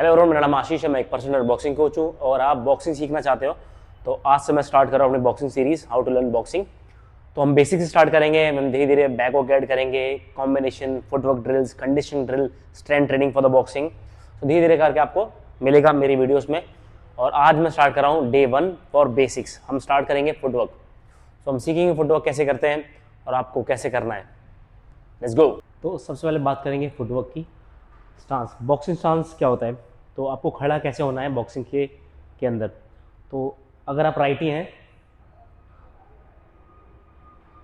Hello everyone, मेरा नाम आशीष है। मैं एक पर्सनल बॉक्सिंग कोच हूँ और आप बॉक्सिंग सीखना चाहते हो तो आज से मैं स्टार्ट कर रहा हूँ अपनी boxing series how to learn boxing. तो हम बेसिक से स्टार्ट करेंगे, हम धीरे धीरे बैक वर्क ऐड करेंगे, combination, footwork drills, conditioning drill, strength training for the boxing. तो धीरे धीरे करके आपको मिलेगा मेरी वीडियोस में। और आज मैं स्टार्ट कर रहा हूँ डे 1 फॉर बेसिक्स। हम स्टार्ट करेंगे फुटवर्क। तो हम सीखेंगे फुटवर्क कैसे करते हैं और आपको कैसे करना है। Let's go. तो सबसे पहले बात करेंगे फुटवर्क की। स्टांस, बॉक्सिंग स्टांस क्या होता है, तो आपको खड़ा कैसे होना है बॉक्सिंग के अंदर। तो अगर आप राइटी हैं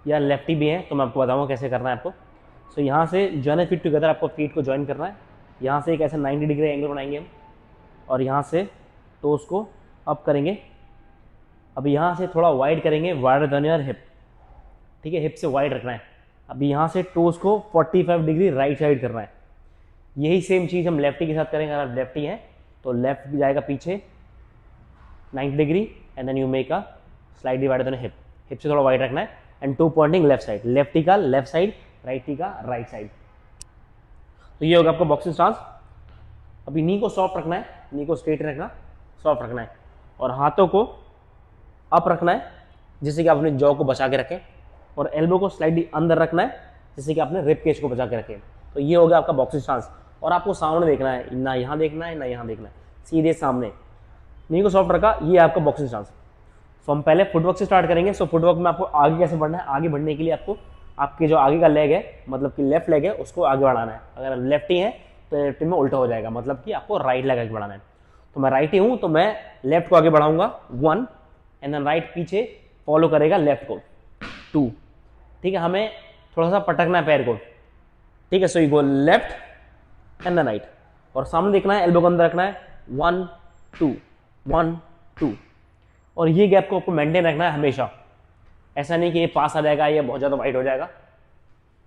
या लेफ्टी भी हैं तो मैं आपको बताऊंगा कैसे करना है आपको। सो यहाँ से जॉइन फीट टुगेदर, आपको फीट को ज्वाइन करना है। यहाँ से एक ऐसे 90 डिग्री एंगल बनाएंगे हम और यहाँ से टोस को अप करेंगे। अब यहाँ से थोड़ा वाइड करेंगे, वाइडर देन योर हिप। ठीक है, हिप से वाइड रखना है। अब यहाँ से टोस को 45 डिग्री राइट साइड करना है। यही सेम चीज़ हम लेफ्टी के साथ करेंगे। अगर आप लेफ्टी हैं तो लेफ्ट जाएगा पीछे 90 degree and then you make a slightly wider than hip. Hip से थोड़ा वाइड रखना है and 2 pointing left side, lefty का लेफ्ट साइड, राइटी का राइट साइड। तो ये होगा आपका बॉक्सिंग स्टांस। अभी नी को सॉफ्ट रखना है, नी को स्ट्रेट रखना, सॉफ्ट रखना है और हाथों को अप रखना है जिससे कि आप अपने जॉ को बचा के रखें और एल्बो को स्लाइडली अंदर रखना है जिससे कि आपने रिब केज को बचा के रखें। तो ये हो गया आपका बॉक्सिंग स्टांस। और आपको सामने देखना है, ना यहाँ देखना है ना यहाँ देखना है, सीधे सामने। नी को सॉफ्ट रखा, ये आपका बॉक्सिंग स्टांस। तो हम पहले फुटवर्क से स्टार्ट करेंगे। सो फुटवर्क में आपको आगे कैसे बढ़ना है, आगे बढ़ने के लिए आपको आपके जो आगे का लेग है, मतलब कि लेफ्ट लेग है, उसको आगे बढ़ाना है। अगर लेफ्टी है तो लेफ्टी में उल्टा हो जाएगा, मतलब कि आपको राइट लेग आगे बढ़ाना है। तो मैं राइटी हूँ तो मैं लेफ्ट को आगे बढ़ाऊंगा 1 एंड देन राइट पीछे फॉलो करेगा लेफ्ट को 2। ठीक है, हमें थोड़ा सा पटकना है पैर को। ठीक है, so you go left and then right और सामने देखना है, एल्बो को अंदर रखना है 1 2 1 2। और ये गैप को आपको मेंटेन रखना है हमेशा। ऐसा नहीं कि ये पास आ जाएगा, ये बहुत ज़्यादा वाइड हो जाएगा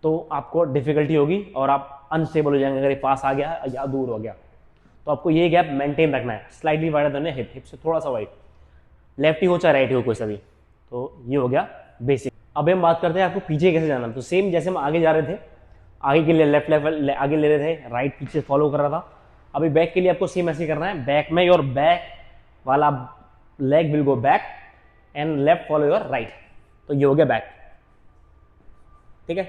तो आपको डिफिकल्टी होगी और आप अनस्टेबल हो जाएंगे अगर ये पास आ गया या दूर हो गया। तो आपको ये गैप मेंटेन रखना है, slightly wider than hip, hip से थोड़ा सा वाइड, लेफ्टी हो चाहे राइट हो कोई सा भी। तो ये हो गया बेसिक। अब हम बात करते हैं आपको पीछे कैसे जाना। तो सेम जैसे हम आगे जा रहे थे, आगे के लिए लेफ्ट लेवल आगे ले रहे थे, राइट पीछे फॉलो कर रहा था। अभी बैक के लिए आपको सेम ऐसे करना है। बैक में योर बैक वाला leg will go back and left follow your right. तो ये हो गया बैक। ठीक है,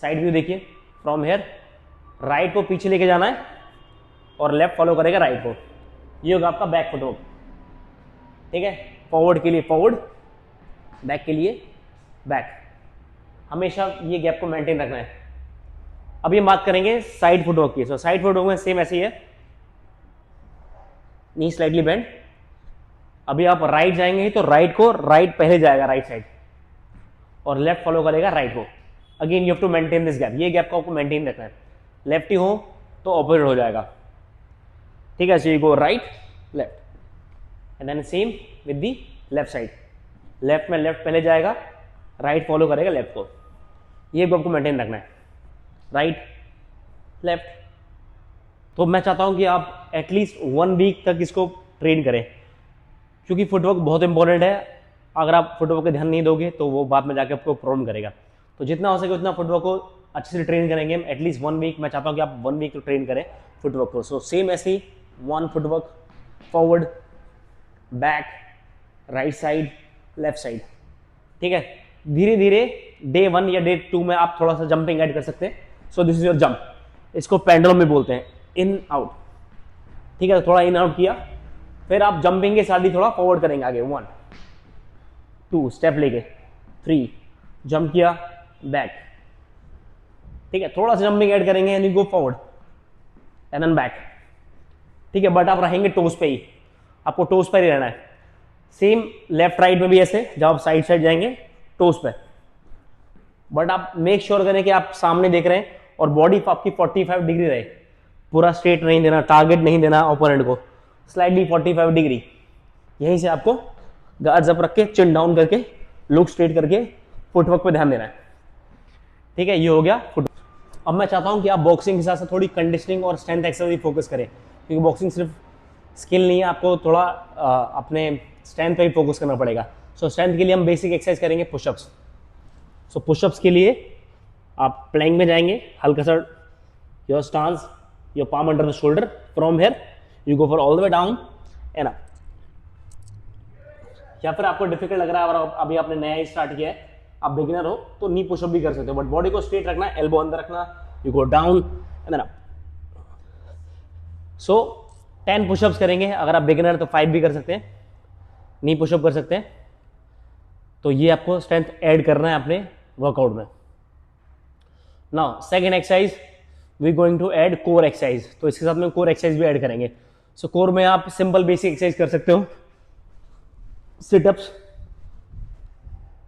साइड व्यू देखिए। फ्रॉम हेयर राइट को पीछे लेके जाना है और लेफ्ट फॉलो करेगा राइट को। ये होगा आपका बैक फुटवर्क। ठीक है, फॉरवर्ड के लिए फॉरवर्ड, बैक के लिए बैक। हमेशा ये गैप को मेंटेन रखना है। अभी हम बात करेंगे साइड फुटवर्क की। सो साइड फुटवर्क में सेम ऐसे ही है, नी स्लाइडली बेंड। अभी आप राइट जाएंगे तो राइट को राइट पहले जाएगा राइट साइड और लेफ्ट फॉलो करेगा राइट को। Again you have to maintain this gap, ये गैप को आपको मेंटेन रखना है। लेफ्टी हो तो ऑपोजिट हो जाएगा। ठीक है, so you go right left and then same with the left side. Left में लेफ्ट पहले जाएगा, राइट फॉलो करेगा लेफ्ट को। ये गैप को मेंटेन रखना है, राइट लेफ्ट। तो मैं चाहता हूं कि आप एटलीस्ट 1 वीक तक इसको ट्रेन करें क्योंकि फुटवर्क बहुत इंपॉर्टेंट है। अगर आप फुटवर्क पे ध्यान नहीं दोगे तो वो बाद में जाके आपको प्रॉब्लम करेगा। तो जितना हो सके उतना फुटवर्क को अच्छे से ट्रेन करेंगे हम, एटलीस्ट 1 वीक। मैं चाहता हूं कि आप 1 वीक तो ट्रेन करें फुटवर्क को। सो सेम ऐसे ही 1 footwork, forward, back, right side, left side. ठीक है, धीरे धीरे डे 1 या डे 2 में आप थोड़ा सा जंपिंग ऐड कर सकते हैं। So this is your jump, इसको पेंडुलम में बोलते हैं, इन आउट। ठीक है, थोड़ा इन आउट किया, फिर आप जंपिंग के साथ ही थोड़ा फॉरवर्ड करेंगे आगे 1 2 स्टेप लेके 3 जंप किया बैक। ठीक है, थोड़ा सा जंपिंग ऐड करेंगे यानी go forward and then back. ठीक है, बट आप रहेंगे टोस पे ही, आपको टोस पर ही रहना है। सेम लेफ्ट राइट में भी ऐसे, जब आप साइड साइड जाएंगे टोस पे, बट आप मेक श्योर करें कि आप सामने देख रहे हैं और बॉडी आपकी 45 डिग्री रहे। पूरा स्ट्रेट नहीं देना, टारगेट नहीं देना ओपोनेंट को, स्लाइडली 45 डिग्री। यहीं से आपको गार्ड्स अप रख के, चिन डाउन करके, लुक स्ट्रेट करके फुटवर्क पे ध्यान देना है। ठीक है, ये हो गया फुटवर्क। अब मैं चाहता हूं कि आप बॉक्सिंग के साथ साथ थोड़ी कंडीशनिंग और स्ट्रेंथ एक्सरसाइज फोकस करें क्योंकि बॉक्सिंग सिर्फ स्किल नहीं है, आपको थोड़ा अपने स्ट्रेंथ पे भी फोकस करना पड़ेगा। सो स्ट्रेंथ के लिए हम बेसिक एक्सरसाइज करेंगे पुशअप्स। सो पुशअप्स के लिए आप प्लैंक में जाएंगे, हल्का सा your stance, your palm under the shoulder, from here you go for all the way down and up. या फिर आपको डिफिकल्ट लग रहा है और अभी आपने नया ही स्टार्ट किया है, आप बिगिनर हो, तो नी पुशअप भी कर सकते हो, बट बॉडी को स्ट्रेट रखना, एल्बो अंदर रखना, you go down and then up. So 10 pushups करेंगे। अगर आप बिगिनर तो 5 भी कर सकते हैं, नी पुशअप कर सकते हैं। तो ये आपको स्ट्रेंथ ऐड करना है अपने वर्कआउट में। Now second exercise we going to add core exercise. तो इसके साथ में कोर एक्सरसाइज भी ऐड करेंगे। सो कोर में आप सिंपल बेसिक एक्सरसाइज कर सकते हो, सिटअप्स।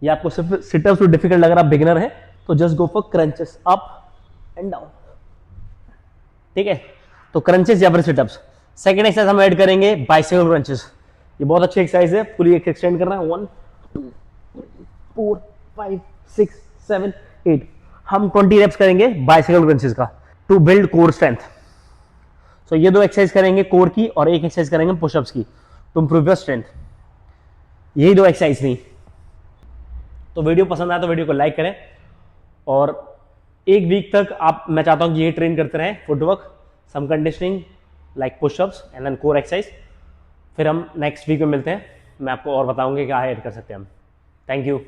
ये आपको सिर्फ सिटअप्स तो डिफिकल्ट लग रहा है, बिगिनर है तो just go for crunches up and down, ठीक है। तो क्रंचेस या फिर सिटअप्स। सेकंड एक्सरसाइज हम ऐड करेंगे बाइसिकल क्रंचेस। ये बहुत अच्छी एक्सरसाइज है, पूरी एक्सटेंड करना है। 1 2 4 5 6 7 8। हम 20 रेप्स करेंगे बाइसिकल क्रंचेस का टू बिल्ड कोर स्ट्रेंथ। सो ये 2 एक्सरसाइज करेंगे कोर की और एक एक्सरसाइज करेंगे पुशअप्स की टू इंप्रूव योर स्ट्रेंथ। यही 2 एक्सरसाइज नहीं। तो वीडियो पसंद आया तो वीडियो को लाइक करें, और एक वीक तक आप, मैं चाहता हूं कि ये ट्रेन करते रहें, footwork, some conditioning like pushups and then core exercise. फिर हम नेक्स्ट वीक में मिलते हैं, मैं आपको और बताऊंगी क्या ऐड कर सकते हैं हम। Thank you.